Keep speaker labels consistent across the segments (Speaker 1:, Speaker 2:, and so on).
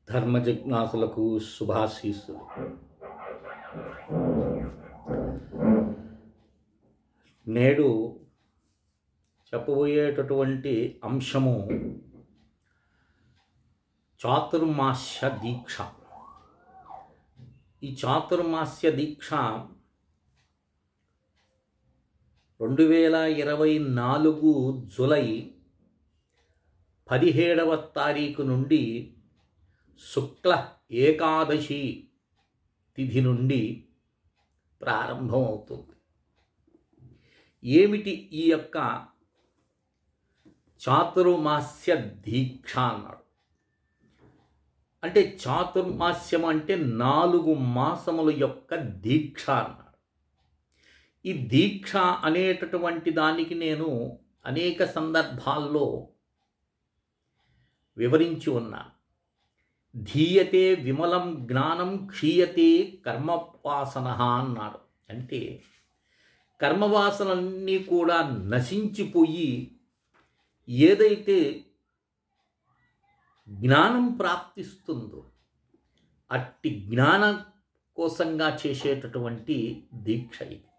Speaker 1: ధర్మ జిజ్ఞాసులకు శుభాశీస్సులు. నేడు చెప్పబోయేటటువంటి అంశము చాతుర్మాస్య దీక్ష. ఈ చాతుర్మాస్య దీక్ష 2024 జూలై 17వ తారీఖు నుండి శుక్ల ఏకాదశి తిథి నుండి ప్రారంభమవుతుంది. ఏమిటి ఈ యొక్క చాతుర్మాస్య దీక్ష అన్నాడు? అంటే చాతుర్మాస్యం అంటే 4 మాసముల యొక్క దీక్ష అన్నాడు. ఈ దీక్ష అనేటటువంటి దానికి నేను అనేక సందర్భాల్లో వివరించి ఉన్నాను. ధీయతే విమలం జ్ఞానం క్షీయతే కర్మవాసన అన్నాడు. అంటే కర్మవాసనలన్నీ కూడా నశించిపోయి ఏదైతే జ్ఞానం ప్రాప్తిస్తుందో అట్టి జ్ఞానం కోసంగా చేసేటటువంటి దీక్ష ఇది.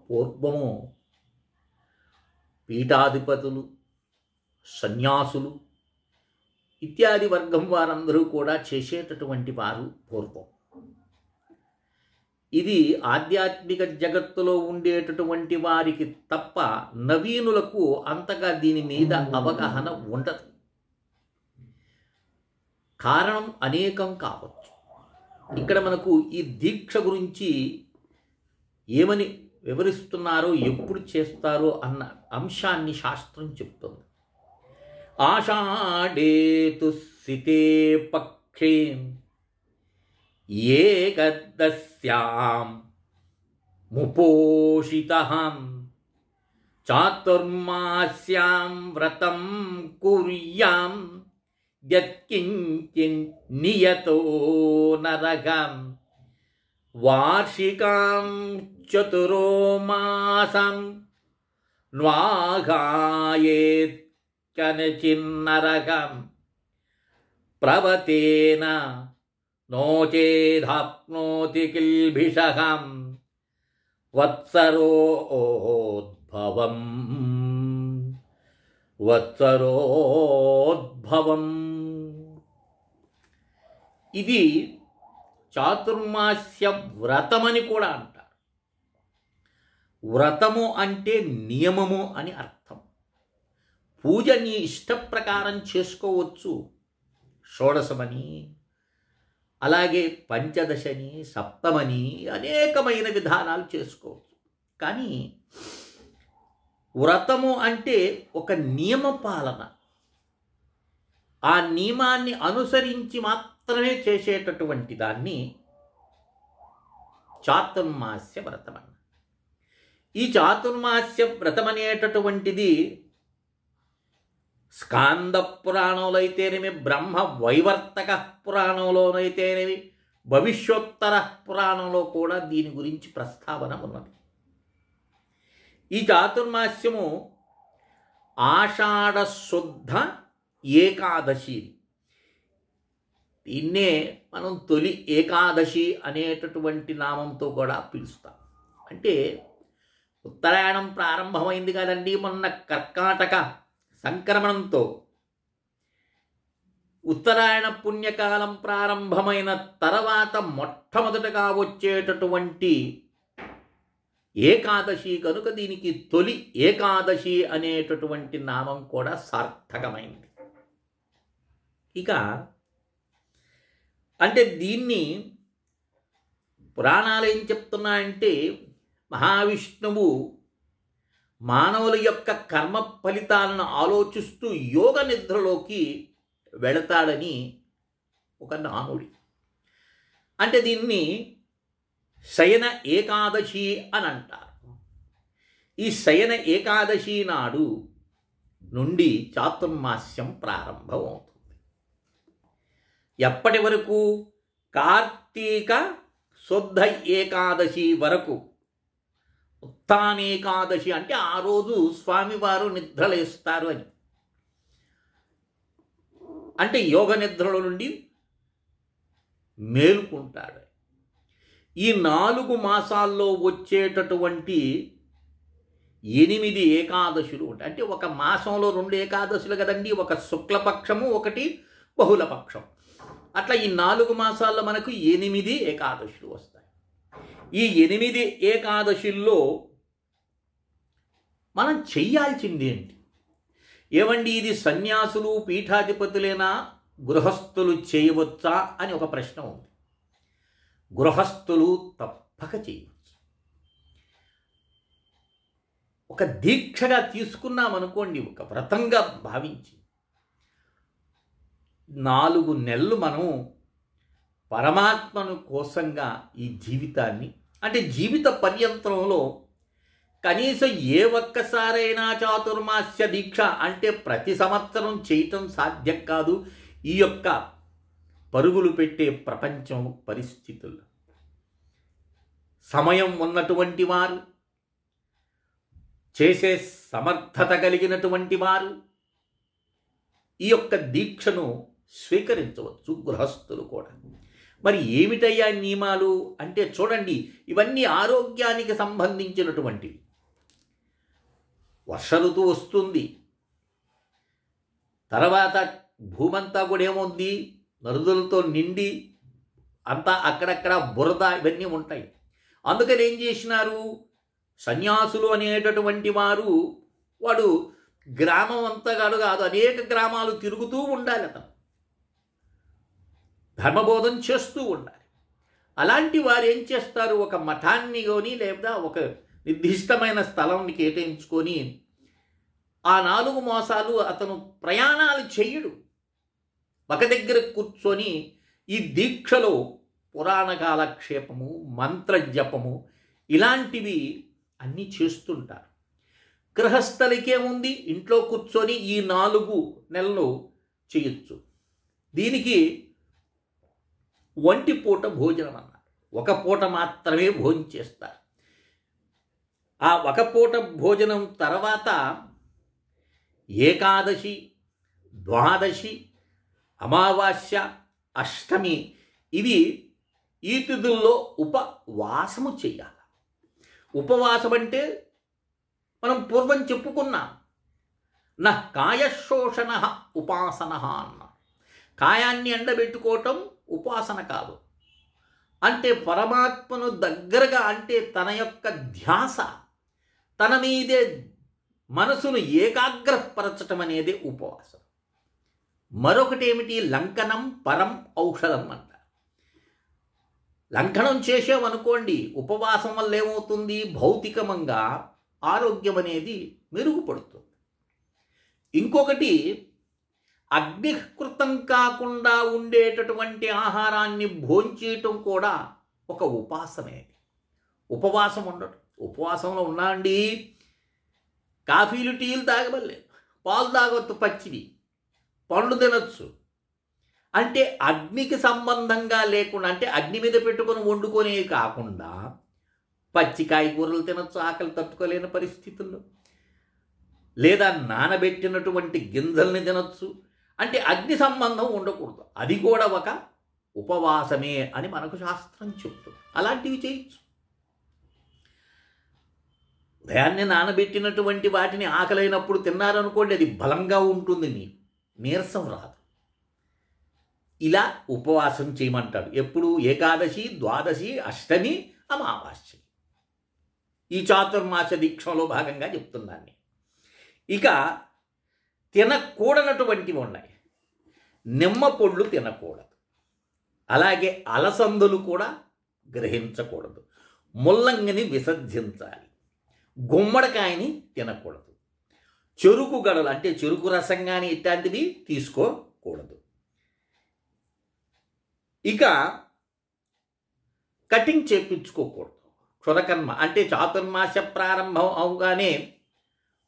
Speaker 1: పూర్వము పీఠాధిపతులు, సన్యాసులు ఇత్యాది వర్గం వారందరూ కూడా చేసేటటువంటి వారు పూర్వం. ఇది ఆధ్యాత్మిక జగత్తులో ఉండేటటువంటి వారికి తప్ప నవీనులకు అంతగా దీని మీద అవగాహన ఉండదు. కారణం అనేకం కావచ్చు. ఇక్కడ మనకు ఈ దీక్ష గురించి ఏమని వివరిస్తున్నారో, ఎప్పుడు చేస్తారో అన్న అంశాన్ని శాస్త్రం చెప్తుంది. ఆషాఢేతు సితే పక్షే ఏకదస్యాం ముపోషితః చాతుర్మాస్యాం వ్రతం కుర్యాం యత్కించిన్ నియతో నరకం వార్షికాం చతురో మాసం న్వాఘాయేత్ కనచిన్నరకం ప్రవతేన నోచేదాప్నోతి కిల్భిషహం వత్సరోద్భవం వత్సరోద్భవం. ఇది చాతుర్మాస్య వ్రతమని కూడా అంటారు. వ్రతము అంటే నియమము అని అర్థం. పూజ నీ ఇష్టప్రకారం చేసుకోవచ్చు. షోడశమని, అలాగే పంచదశని, సప్తమని అనేకమైన విధానాలు చేసుకోవచ్చు. కానీ వ్రతము అంటే ఒక నియమ పాలన. ఆ నియమాన్ని అనుసరించి మాత్రమే చేసేటటువంటి దాన్ని చాతుర్మాస్య వ్రతం అన్న. ఈ చాతుర్మాస్య వ్రతం అనేటటువంటిది స్కాంద పురాణంలో అయితేనేమి, బ్రహ్మ వైవర్తక పురాణంలోనైతేనేమి, భవిష్యోత్తర పురాణంలో కూడా దీని గురించి ప్రస్తావన ఉన్నది. ఈ చాతుర్మాస్యము ఆషాఢ శుద్ధ ఏకాదశి. దీన్నే మనం తొలి ఏకాదశి అనేటటువంటి నామంతో కూడా పిలుస్తాం. అంటే ఉత్తరాయణం ప్రారంభమైంది కదండి మొన్న కర్కాటక సంక్రమణంతో. ఉత్తరాయణ పుణ్యకాలం ప్రారంభమైన తర్వాత మొట్టమొదటగా వచ్చేటటువంటి ఏకాదశి కనుక దీనికి తొలి ఏకాదశి అనేటటువంటి నామం కూడా సార్థకమైంది. ఇక అంటే దీన్ని పురాణాలు ఏం చెప్తున్నాయంటే, మహావిష్ణువు మానవుల యొక్క కర్మ ఫలితాలను ఆలోచిస్తూ యోగ నిద్రలోకి వెళతాడని ఒక నానుడి. అంటే దీన్ని శయన ఏకాదశి అని అంటారు. ఈ శయన ఏకాదశి నాడు నుండి చాతుర్మాస్యం ప్రారంభమవుతుంది. ఎప్పటి వరకు? కార్తీక శుద్ధ ఏకాదశి వరకు. ఉత్థానేకాదశి అంటే ఆ రోజు స్వామివారు నిద్రలేస్తారు అని. అంటే యోగ నిద్రల నుండి మేలుకుంటాడు. ఈ 4 మాసాల్లో వచ్చేటటువంటి 8 ఏకాదశులు ఉంటాయి. అంటే ఒక మాసంలో 2 ఏకాదశులు కదండి, ఒక శుక్లపక్షము, ఒకటి బహుళపక్షం. అట్లా ఈ 4 మాసాల్లో మనకు 8 ఏకాదశులు వస్తాయి. ఈ 8 ఏకాదశుల్లో మనం చెయ్యాల్సింది ఏంటి? ఏమండి, ఇది సన్యాసులు పీఠాధిపతులేనా, గృహస్థులు చేయవచ్చా అని ఒక ప్రశ్న ఉంది. గృహస్థులు తప్పక చేయవచ్చు. ఒక దీక్షగా తీసుకున్నామనుకోండి, ఒక వ్రతంగా భావించి 4 నెలలు మనం పరమాత్మను కోసంగా ఈ జీవితాన్ని, అంటే జీవిత పర్యంతరంలో కనీసం ఏ ఒక్కసారైనా చాతుర్మాస్య దీక్ష, అంటే ప్రతి సంవత్సరం చేయటం సాధ్యం కాదు ఈ యొక్క పరుగులు పెట్టే ప్రపంచం పరిస్థితుల్లో. సమయం ఉన్నటువంటి వారు, చేసే సమర్థత కలిగినటువంటి వారు ఈ యొక్క దీక్షను స్వీకరించవచ్చు, గృహస్థులు కూడా. మరి ఏమిటయ్యా నియమాలు అంటే చూడండి, ఇవన్నీ ఆరోగ్యానికి సంబంధించినటువంటివి. వర్ష ఋతువు వస్తుంది, తర్వాత భూమంతా కూడా ఏముంది, నదులతో నిండి అంతా అక్కడక్కడ బురద ఇవన్నీ ఉంటాయి. అందుకని ఏం చేసినారు, సన్యాసులు అనేటటువంటి వాడు గ్రామం అంతా కాదు, అనేక గ్రామాలు తిరుగుతూ ఉండాలి, అతను ధర్మబోధం చేస్తూ ఉండాలి. అలాంటి వారు ఏం చేస్తారు, ఒక మఠాన్ని కొని లేదా ఒక నిర్దిష్టమైన స్థలాన్ని కేటాయించుకొని ఆ 4 మాసాలు అతను ప్రయాణాలు చెయ్యడు. ఒక దగ్గర కూర్చొని ఈ దీక్షలో పురాణ కాలక్షేపము, మంత్రజపము ఇలాంటివి అన్నీ చేస్తుంటారు. గృహస్థలికేముంది, ఇంట్లో కూర్చొని ఈ 4 నెలలు చేయొచ్చు. దీనికి ఒంటి పూట భోజనం అన్నారు, ఒక పూట మాత్రమే భోజనం చేస్తారు. ఆ ఒక పూట భోజనం తర్వాత ఏకాదశి, ద్వాదశి, అమావాస్య, అష్టమి ఇవి ఈ తిథుల్లో ఉపవాసము చేయాలి. ఉపవాసం అంటే మనం పూర్వం చెప్పుకున్నాం, నా కాయశోషణ ఉపాసన అన్న. కాయాన్ని ఎండబెట్టుకోవటం ఉపాసన కాదు. అంటే పరమాత్మను దగ్గరగా, అంటే తన యొక్క ధ్యాస తన మీదే మనసును ఏకాగ్రపరచటం అనేది ఉపవాసం. మరొకటి ఏమిటి, లంకనం పరం ఔషధం అంటారు. లంకనం చేసామనుకోండి, ఉపవాసం వల్ల ఏమవుతుంది, భౌతికంగా ఆరోగ్యం మెరుగుపడుతుంది. ఇంకొకటి, అగ్నికృతం కాకుండా ఉండేటటువంటి ఆహారాన్ని భోంచేయటం కూడా ఒక ఉపాసనే. ఉపవాసం ఉండటం, ఉపవాసంలో ఉన్నా అండి, కాఫీలు టీలు తాగబడలేదు, పాలు తాగొచ్చు, పచ్చివి పండ్లు తినొచ్చు. అంటే అగ్నికి సంబంధంగా లేకుండా, అంటే అగ్ని మీద పెట్టుకొని వండుకొనే కాకుండా పచ్చి కాయగూరలు తినొచ్చు ఆకలి తట్టుకోలేని పరిస్థితుల్లో, లేదా నానబెట్టినటువంటి గింజల్ని తినొచ్చు. అంటే అగ్ని సంబంధం ఉండకూడదు, అది కూడా ఒక ఉపవాసమే అని మనకు శాస్త్రం చెప్తుంది. అలాంటివి చేయొచ్చు. ఉదయాన్నే నానబెట్టినటువంటి వాటిని ఆకలైనప్పుడు తిన్నారనుకోండి, అది బలంగా ఉంటుంది, నీరసం రాదు. ఇలా ఉపవాసం చేయమంటాడు. ఎప్పుడు, ఏకాదశి, ద్వాదశి, అష్టమి, అమావాస్య. ఈ చాతుర్మాస దీక్షలో భాగంగా చెప్తున్నాను. ఇక తినకూడనటువంటివి ఉన్నాయి. నిమ్మ పొళ్ళు తినకూడదు, అలాగే అలసందులు కూడా గ్రహించకూడదు, ముల్లంగిని విసర్జించాలి, గుమ్మడికాయని తినకూడదు, చెరుకు గడలు అంటే చెరుకు రసం కానీ ఇట్లాంటివి తీసుకోకూడదు. ఇక కటింగ్ చేపించుకోకూడదు. క్షురకర్మ అంటే చాతుర్మాస ప్రారంభం అవగానే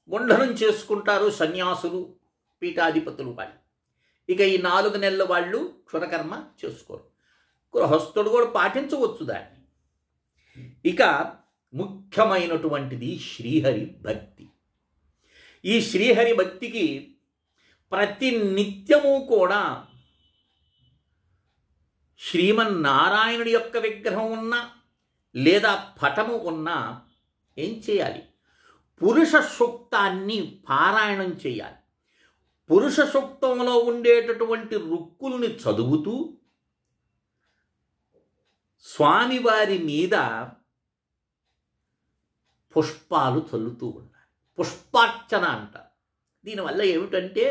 Speaker 1: ముండనం చేసుకుంటారు సన్యాసులు, పీఠాధిపతులు వాళ్ళు. ఇక ఈ 4 నెలల వాళ్ళు క్షురకర్మ చేసుకోరు. గృహస్థుడు కూడా పాటించవచ్చు దాన్ని. ఇక ముఖ్యమైనటువంటిది శ్రీహరి భక్తి. ఈ శ్రీహరి భక్తికి ప్రతి నిత్యము కూడా శ్రీమన్నారాయణుడి యొక్క విగ్రహం ఉన్నా లేదా పటము ఉన్నా ఏం చేయాలి? పురుష సూక్తాన్ని పారాయణం చేయాలి. పురుష సూక్తంలో ఉండేటటువంటి రుక్కుల్ని చదువుతూ స్వామివారి మీద పుష్పాలు చల్లుతూ ఉండాలి. పుష్పార్చన అంటారు. దీనివల్ల ఏమిటంటే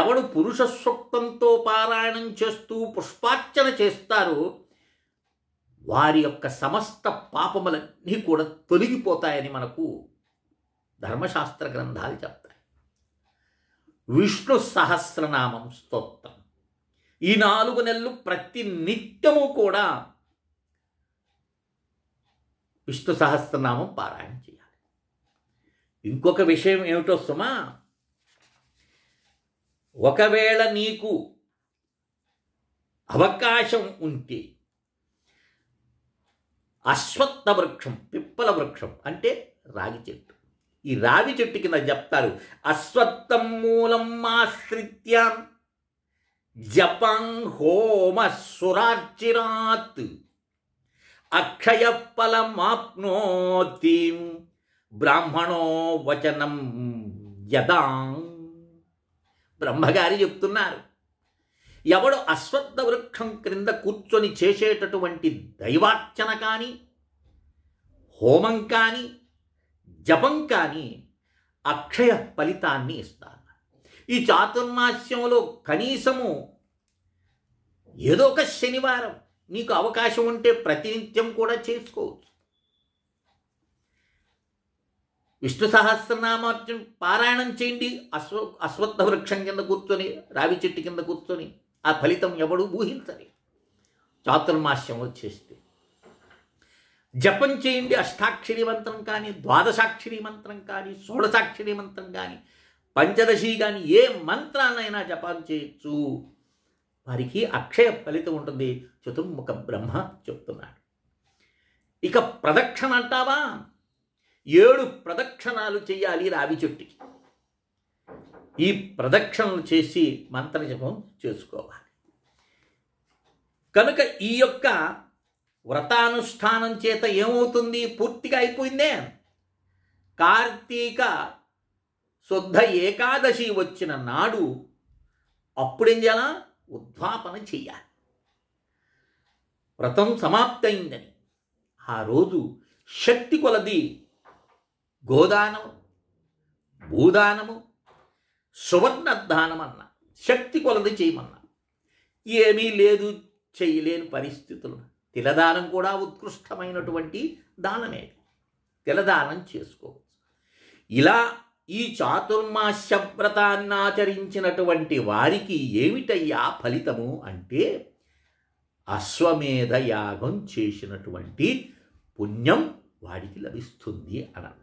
Speaker 1: ఎవడు పురుష సూక్తంతో పారాయణం చేస్తూ పుష్పార్చన చేస్తారో వారి యొక్క సమస్త పాపములన్నీ కూడా తొలగిపోతాయని మనకు ధర్మశాస్త్ర గ్రంథాలు చెప్తాయి. విష్ణు సహస్రనామం స్తోత్రం ఈ 4 నెలలు ప్రతి నిత్యము కూడా విష్ణు సహస్రనామం పారాయణ చేయాలి. ఇంకొక విషయం ఏమిటో సుమా, ఒకవేళ నీకు అవకాశం ఉంటే అశ్వత్థ వృక్షం, పిప్పల వృక్షం అంటే రాగి చెట్టు, ఈ రావి చెట్టు కింద చెప్తారు, అశ్వత్థం మూలం ఆశ్రిత్య జపం హోమ సురార్చిరాత్ అక్షయ ఫలమాప్నోతి బ్రాహ్మణో వచనం యదా. బ్రహ్మగారి చెప్తున్నారు, ఎవడు అశ్వత్థ వృక్షం క్రింద కూర్చొని చేసేటటువంటి దైవార్చన కానీ హోమం కానీ జపం కానీ అక్షయ ఫలితాన్ని ఇస్తారు. ఈ చాతుర్మాస్యంలో కనీసము ఏదో ఒక శనివారం నీకు అవకాశం ఉంటే ప్రతినిత్యం కూడా చేసుకోవచ్చు. విష్ణు సహస్రనామార్చన పారాయణం చేయండి. అశ్వత్థ వృక్షం కింద కూర్చొని, రావి చెట్టు కింద కూర్చొని. ఆ ఫలితం ఎవడు ఊహించని చాతుర్మాస్యంలో చేస్తే. జపం చేయండి. అష్టాక్షరి మంత్రం కానీ, ద్వాదశాక్షరి మంత్రం కానీ, షోడశాక్షరి మంత్రం కానీ, పంచదశి కానీ ఏ మంత్రాన్నైనా జపం చేయొచ్చు. వారికి అక్షయ ఫలితం ఉంటుంది. చతుర్ముఖ బ్రహ్మ చెప్తున్నాడు. ఇక ప్రదక్షిణ అంటావా, 7 ప్రదక్షిణాలు చేయాలి రావి చెట్టుకి. ఈ ప్రదక్షిణలు చేసి మంత్రజపం చేసుకోవాలి. కనుక ఈ యొక్క వ్రతానుష్ఠానం చేత ఏమవుతుంది? పూర్తిగా అయిపోయిందే. కార్తీక శుద్ధ ఏకాదశి వచ్చిన నాడు అప్పుడేం చేయాలా? ఉద్వాపన చెయ్యాలి. వ్రతం సమాప్తయిందని ఆ రోజు శక్తి కొలది గోదానము, భూదానము, సువర్ణదానం అన్న శక్తి కొలది చేయమన్నా. ఏమీ లేదు, చేయలేని పరిస్థితులు తిలదానం కూడా ఉత్కృష్టమైనటువంటి దానమే. తిలదానం చేసుకోవచ్చు. ఇలా ఈ చాతుర్మాస్య వ్రతాన్ని ఆచరించినటువంటి వారికి ఏమిటయ్యా ఫలితము అంటే అశ్వమేధ యాగం చేసినటువంటి పుణ్యం వాడికి లభిస్తుంది అని అన్నారు.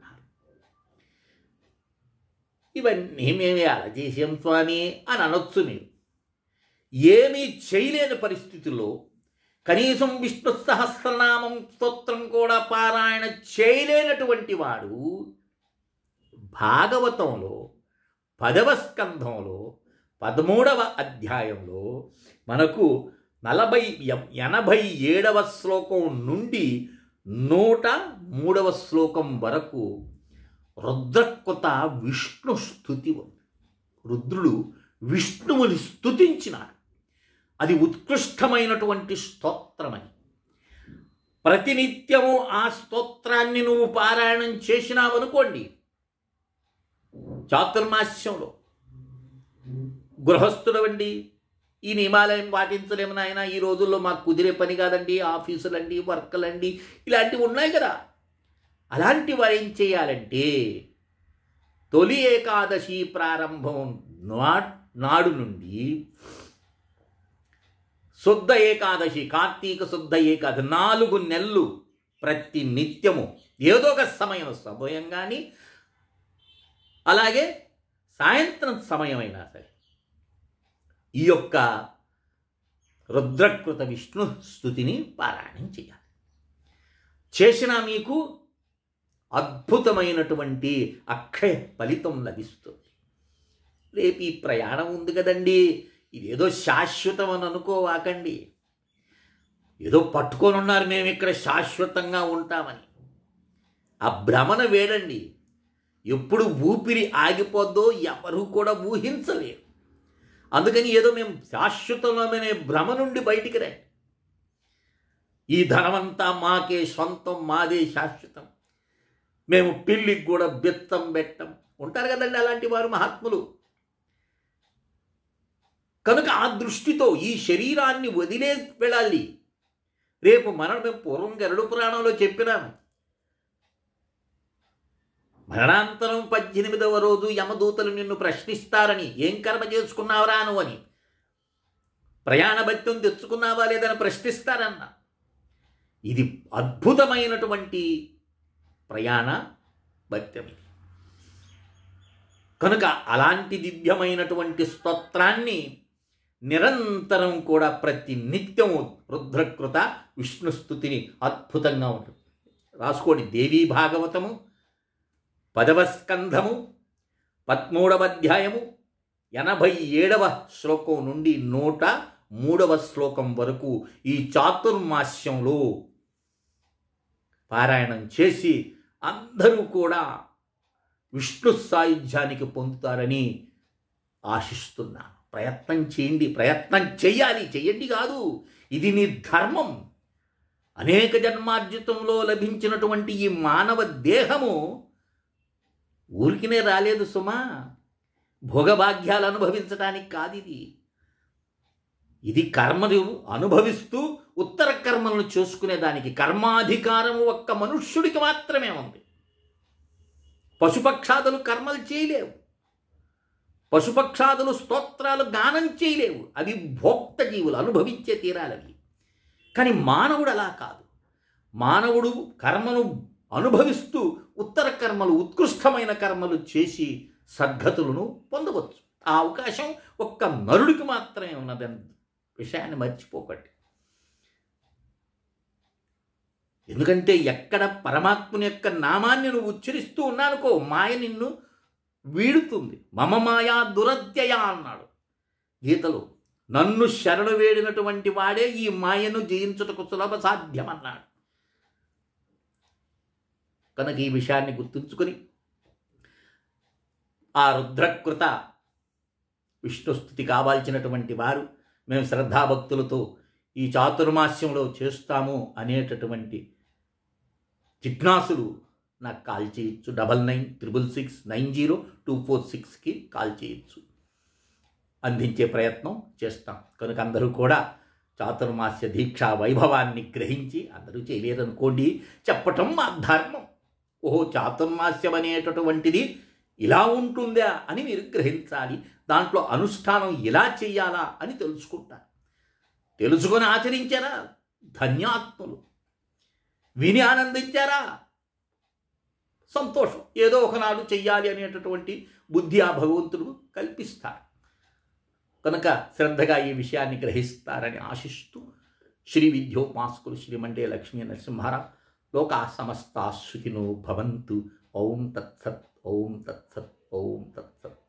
Speaker 1: ఇవన్నీ మేమే అలా చేసాం స్వామి అని అనొచ్చు మీరు. ఏమీ చేయలేని పరిస్థితుల్లో కనీసం విష్ణు సహస్రనామం స్తోత్రం కూడా పారాయణ చేయలేనటువంటి వాడు భాగవతంలో 10వ స్కంధంలో 13వ అధ్యాయంలో మనకు 87వ శ్లోకం నుండి 103వ శ్లోకం వరకు రుద్రకృత విష్ణు స్తుతి ఉంది. రుద్రుడు విష్ణువుని స్తుతించినాడు. అది ఉత్కృష్టమైనటువంటి స్తోత్రమని. ప్రతినిత్యము ఆ స్తోత్రాన్ని నువ్వు పారాయణం చేసినావనుకోండి, చాతుర్మాస్యంలో గృహస్థుడవండి, ఈ నియమాలయం పాటించలేము నాయన, ఈ రోజుల్లో మాకు కుదిరే పని కాదండి, ఆఫీసులండి, వర్క్లండి, ఇలాంటివి ఉన్నాయి కదా. అలాంటి వారు ఏం చేయాలంటే తొలి ఏకాదశి ప్రారంభం నాడు నుండి శుద్ధ ఏకాదశి, కార్తీక శుద్ధ ఏకాదశి 4 నెలలు ప్రతి నిత్యము ఏదో ఒక సమయం కానీ అలాగే సాయంత్రం సమయమైనా సరే ఈ యొక్క రుద్రకృత విష్ణు స్తుతిని పారాయణం చేయాలి. చేసినా మీకు అద్భుతమైనటువంటి అక్షయ ఫలితం లభిస్తుంది. రేపు ఈ ప్రయాణం ఉంది కదండి, ఇదేదో శాశ్వతం అని అనుకోవాకండి. ఏదో పట్టుకొని ఉన్నారు మేము ఇక్కడ శాశ్వతంగా ఉంటామని. ఆ భ్రమణ వేడండి. ఎప్పుడు ఊపిరి ఆగిపోద్దో ఎవరు కూడా ఊహించలేరు. అందుకని ఏదో మేము శాశ్వతమనే భ్రమ నుండి బయటికి రండి. ఈ ధనమంతా మాకే సొంతం, మాదే శాశ్వతం, మేము పిల్లికి కూడా బెత్తం పెట్టం. ఉంటారు కదండి అలాంటి వారు మహాత్ములు. కనుక ఆ దృష్టితో ఈ శరీరాన్ని వదిలే వెళ్ళాలి. రేపు మేము పూర్వం గరుడ పురాణంలో చెప్పినాను, మరణాంతరం 18వ రోజు యమదూతలు నిన్ను ప్రశ్నిస్తారని. ఏం కర్మ చేసుకున్నావురా అని, ప్రయాణ భత్యం తెచ్చుకున్నావా లేదని ప్రశ్నిస్తారన్న. ఇది అద్భుతమైనటువంటి ప్రయాణ భత్యం. కనుక అలాంటి దివ్యమైనటువంటి స్తోత్రాన్ని నిరంతరం కూడా ప్రతి నిత్యము రుద్రకృత విష్ణుస్తుతిని అద్భుతంగా ఉంటుంది. రాసుకోండి. దేవీ భాగవతము 10వ స్కంధము 13వ అధ్యాయము 87వ శ్లోకం నుండి 103వ శ్లోకం వరకు ఈ చాతుర్మాస్యంలో పారాయణం చేసి అందరూ కూడా విష్ణు సాయుధ్యానికి పొందుతారని ఆశిస్తున్నాను. ప్రయత్నం చేయండి, ప్రయత్నం చెయ్యాలి. చెయ్యండి కాదు, ఇది నీ ధర్మం. అనేక జన్మార్జితంలో లభించినటువంటి ఈ మానవ దేహము ఊరికినే రాలేదు సుమా. భోగభాగ్యాలు అనుభవించడానికి కాదు. ఇది కర్మను అనుభవిస్తూ ఉత్తర కర్మలను చేసుకునేదానికి కర్మాధికారము ఒక్క మనుష్యుడికి మాత్రమే ఉంది. పశుపక్షాదులు కర్మలు చేయలేవు, పశుపక్షాదులు స్తోత్రాలు గానం చేయలేవు. అవి భోక్త జీవులు, అనుభవించే తీరాలవి. కానీ మానవుడు అలా కాదు. మానవుడు కర్మను అనుభవిస్తూ ఉత్తర కర్మలు, ఉత్కృష్టమైన కర్మలు చేసి సద్గతులను పొందవచ్చు. ఆ అవకాశం ఒక్క నరుడికి మాత్రమే ఉన్నదన్న విషయాన్ని మర్చిపోకండి. ఎందుకంటే ఎక్కడ పరమాత్ముని యొక్క నామాన్ని నువ్వు ఉచ్చరిస్తూ ఉన్నానుకో, మాయ నిన్ను వీడుతుంది. మమ మాయా దురత్యయ అన్నాడు గీతలో. నన్ను శరణు వేడినటువంటి వాడే ఈ మాయను జయించుటకు సులభ సాధ్యమన్నాడు. కనుక ఈ విషయాన్ని గుర్తుంచుకొని ఆ రుద్రకృత విష్ణుస్తుతి కావాల్సినటువంటి వారు మేము శ్రద్ధాభక్తులతో ఈ చాతుర్మాస్యంలో చేస్తాము అనేటటువంటి జిజ్ఞాసులు నాకు కాల్ చేయొచ్చు. 9966690246కి కాల్ చేయొచ్చు. అందించే ప్రయత్నం చేస్తాం. కనుక అందరూ కూడా చాతుర్మాస్య దీక్షా వైభవాన్ని గ్రహించి, అందరూ చేయలేరనుకోండి, చెప్పటం మా ధర్మం. ఓహో, చాతుర్మాస్యం అనేటటువంటిది ఇలా ఉంటుందా అని మీరు గ్రహించాలి. దాంట్లో అనుష్ఠానం ఇలా చేయాలా అని తెలుసుకుంటారు. తెలుసుకొని ఆచరించారా ధన్యాత్ములు, విని ఆనందించారా సంతోషం. ఏదో ఒకనాడు చెయ్యాలి అనేటటువంటి బుద్ధి ఆ భగవంతుడు కల్పిస్తాడు. కనుక శ్రద్ధగా ఈ విషయాన్ని గ్రహిస్తారని ఆశిస్తూ శ్రీ విద్యోపాసకులు శ్రీమండే లక్ష్మీ నరసింహారావు లోకా సమస్తా సుఖినో భవంతు. ఓం తత్సత్, ఓం తత్సత్, ఓం తత్సత్.